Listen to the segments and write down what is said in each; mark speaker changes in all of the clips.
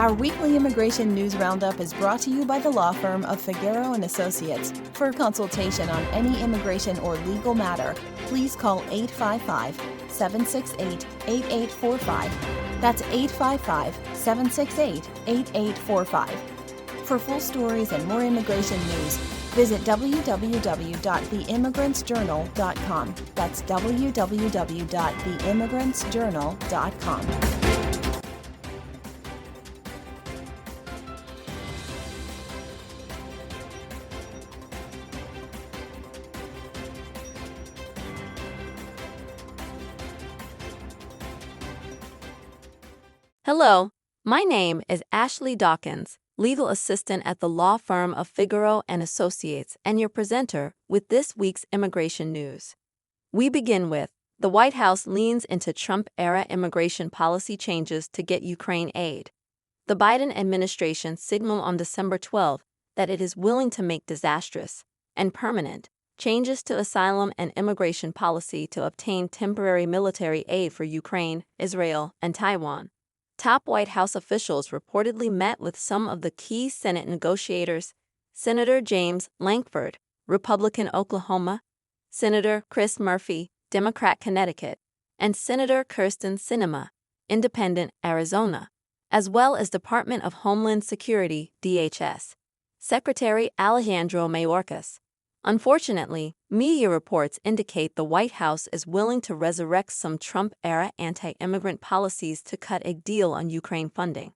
Speaker 1: Our weekly immigration news roundup is brought to you by the law firm of Figueroa and Associates. For a consultation on any immigration or legal matter, please call 855-768-8845. That's 855-768-8845. For full stories and more immigration news, visit www.theimmigrantsjournal.com. That's www.theimmigrantsjournal.com.
Speaker 2: Hello, my name is Ashley Dawkins, legal assistant at the law firm of Figueroa and Associates, and your presenter with this week's immigration news. We begin with, the White House leans into Trump-era immigration policy changes to get Ukraine aid. The Biden administration signaled on December 12 that it is willing to make disastrous and permanent changes to asylum and immigration policy to obtain temporary military aid for Ukraine, Israel, and Taiwan. Top White House officials reportedly met with some of the key Senate negotiators: Senator James Lankford, Republican Oklahoma, Senator Chris Murphy, Democrat Connecticut, and Senator Kyrsten Sinema, Independent Arizona, as well as Department of Homeland Security (DHS) Secretary Alejandro Mayorkas. Unfortunately, media reports indicate the White House is willing to resurrect some Trump-era anti-immigrant policies to cut a deal on Ukraine funding.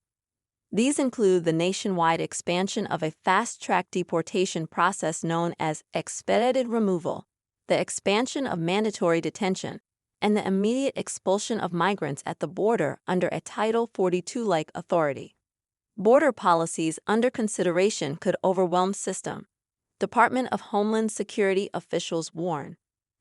Speaker 2: These include the nationwide expansion of a fast-track deportation process known as expedited removal, the expansion of mandatory detention, and the immediate expulsion of migrants at the border under a Title 42-like authority. Border policies under consideration could overwhelm system. Department of Homeland Security officials warn.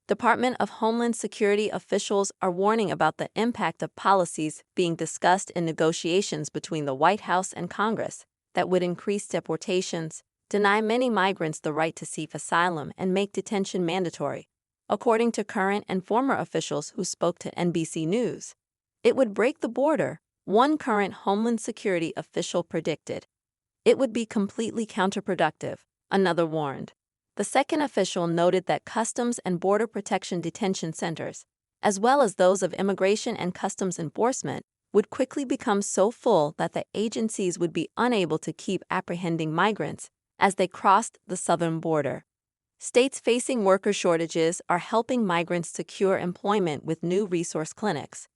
Speaker 2: Department of Homeland Security officials are warning about the impact of policies being discussed in negotiations between the White House and Congress that would increase deportations, deny many migrants the right to seek asylum, and make detention mandatory. According to current and former officials who spoke to NBC News, it would break the border, one current Homeland Security official predicted. It would be completely counterproductive, another warned. The second official noted that Customs and Border Protection detention centers, as well as those of Immigration and Customs Enforcement, would quickly become so full that the agencies would be unable to keep apprehending migrants as they crossed the southern border. States facing worker shortages are helping migrants secure employment with new resource clinics.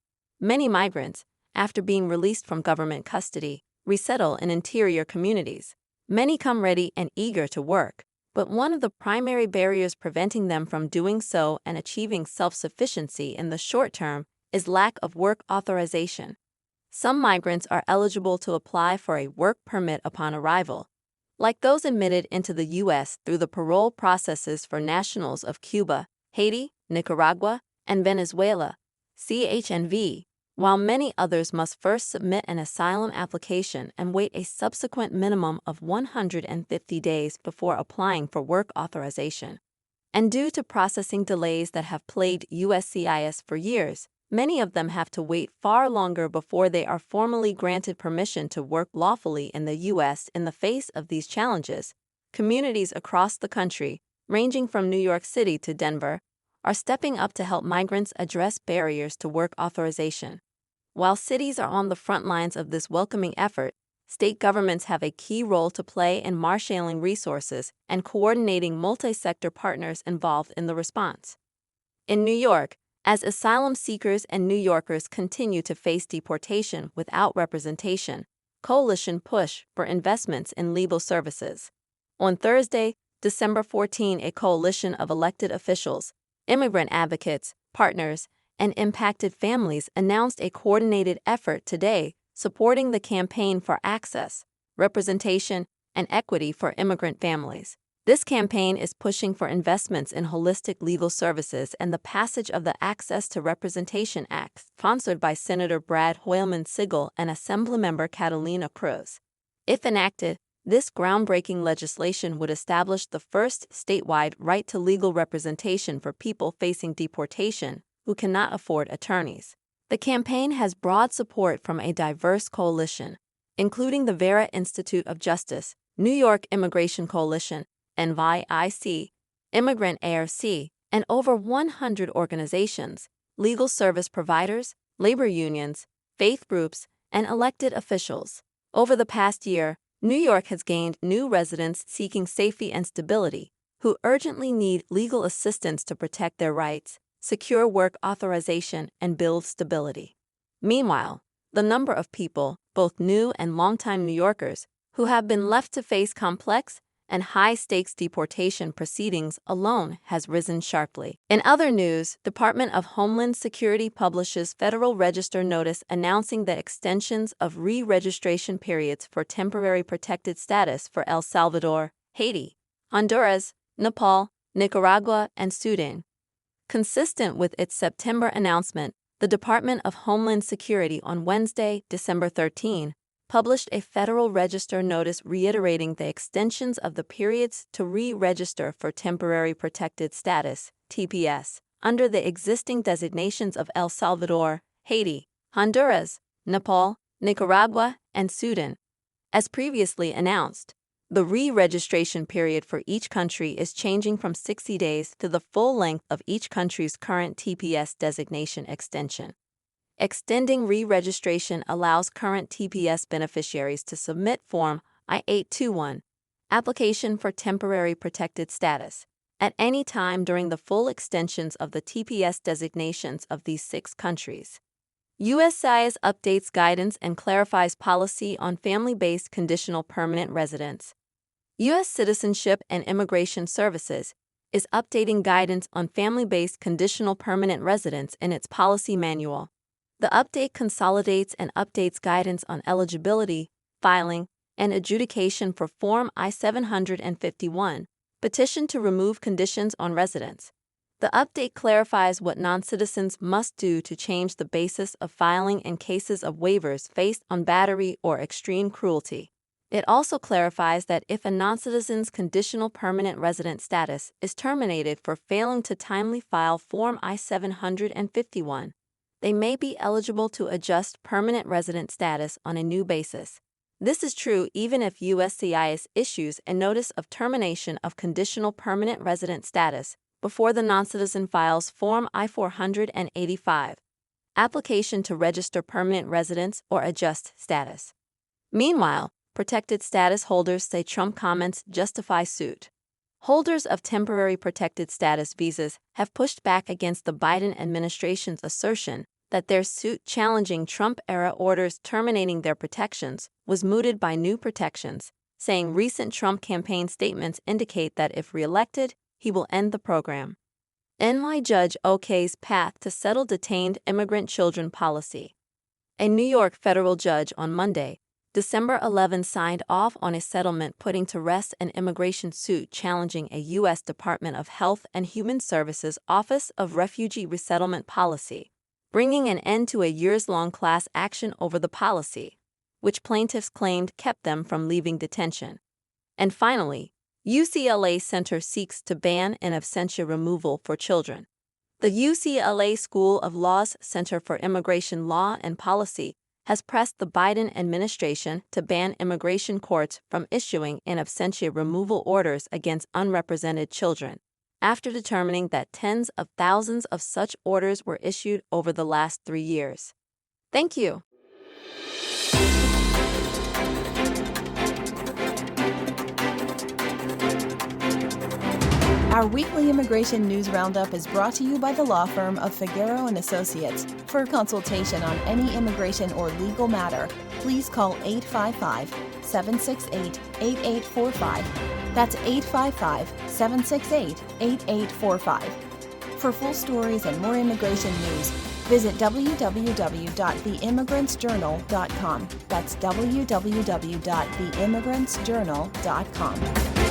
Speaker 2: Many migrants, after being released from government custody, resettle in interior communities. Many come ready and eager to work, but one of the primary barriers preventing them from doing so and achieving self-sufficiency in the short term is lack of work authorization. Some migrants are eligible to apply for a work permit upon arrival, like those admitted into the U.S. through the parole processes for nationals of Cuba, Haiti, Nicaragua, and Venezuela, CHNV, while many others must first submit an asylum application and wait a subsequent minimum of 150 days before applying for work authorization. And due to processing delays that have plagued USCIS for years, many of them have to wait far longer before they are formally granted permission to work lawfully in the U.S. In the face of these challenges, communities across the country, ranging from New York City to Denver, are stepping up to help migrants address barriers to work authorization. While cities are on the front lines of this welcoming effort, state governments have a key role to play in marshaling resources and coordinating multi-sector partners involved in the response. In New York, as asylum seekers and New Yorkers continue to face deportation without representation, coalition push for investments in legal services. On Thursday, December 14, a coalition of elected officials, immigrant advocates, partners, and impacted families announced a coordinated effort today supporting the Campaign for Access, Representation, and Equity for Immigrant Families. This campaign is pushing for investments in holistic legal services and the passage of the Access to Representation Act, sponsored by Senator Brad Hoylman-Sigal and Assemblymember Catalina Cruz. If enacted, this groundbreaking legislation would establish the first statewide right to legal representation for people facing deportation who cannot afford attorneys. The campaign has broad support from a diverse coalition, including the Vera Institute of Justice, New York Immigration Coalition, NYIC, Immigrant ARC, and over 100 organizations, legal service providers, labor unions, faith groups, and elected officials. Over the past year, New York has gained new residents seeking safety and stability, who urgently need legal assistance to protect their rights, secure work authorization, and build stability. Meanwhile, the number of people, both new and longtime New Yorkers, who have been left to face complex and high-stakes deportation proceedings alone has risen sharply. In other news, Department of Homeland Security publishes Federal Register notice announcing the extensions of re-registration periods for temporary protected status for El Salvador, Haiti, Honduras, Nepal, Nicaragua, and Sudan. Consistent with its September announcement, the Department of Homeland Security on Wednesday, December 13, published a Federal Register notice reiterating the extensions of the periods to re-register for temporary protected status, TPS, under the existing designations of El Salvador, Haiti, Honduras, Nepal, Nicaragua, and Sudan. As previously announced, the re-registration period for each country is changing from 60 days to the full length of each country's current TPS designation extension. Extending re-registration allows current TPS beneficiaries to submit Form I-821, Application for Temporary Protected Status, at any time during the full extensions of the TPS designations of these 6 countries. USCIS updates guidance and clarifies policy on family-based conditional permanent residence. U.S. Citizenship and Immigration Services is updating guidance on family-based conditional permanent residence in its policy manual. The update consolidates and updates guidance on eligibility, filing, and adjudication for Form I-751, petition to remove conditions on residence. The update clarifies what non-citizens must do to change the basis of filing in cases of waivers faced on battery or extreme cruelty. It also clarifies that if a non-citizen's conditional permanent resident status is terminated for failing to timely file Form I-751, they may be eligible to adjust permanent resident status on a new basis. This is true even if USCIS issues a notice of termination of conditional permanent resident status before the non-citizen files Form I-485, application to register permanent residence or adjust status. Meanwhile, protected status holders say Trump comments justify suit. Holders of temporary protected status visas have pushed back against the Biden administration's assertion that their suit challenging Trump-era orders terminating their protections was mooted by new protections, saying recent Trump campaign statements indicate that if reelected, he will end the program. NY judge okays path to settle detained immigrant children policy. A New York federal judge on Monday, December 11, signed off on a settlement putting to rest an immigration suit challenging a U.S. Department of Health and Human Services Office of Refugee Resettlement policy, bringing an end to a years-long class action over the policy, which plaintiffs claimed kept them from leaving detention. And finally, UCLA Center seeks to ban in absentia removal for children. The UCLA School of Law's Center for Immigration Law and Policy has pressed the Biden administration to ban immigration courts from issuing in absentia removal orders against unrepresented children, after determining that tens of thousands of such orders were issued over the last 3 years. Thank you.
Speaker 1: Our weekly immigration news roundup is brought to you by the law firm of Figueroa and Associates. For consultation on any immigration or legal matter, please call 855-768-8845. That's 855-768-8845. For full stories and more immigration news, visit www.theimmigrantsjournal.com. That's www.theimmigrantsjournal.com.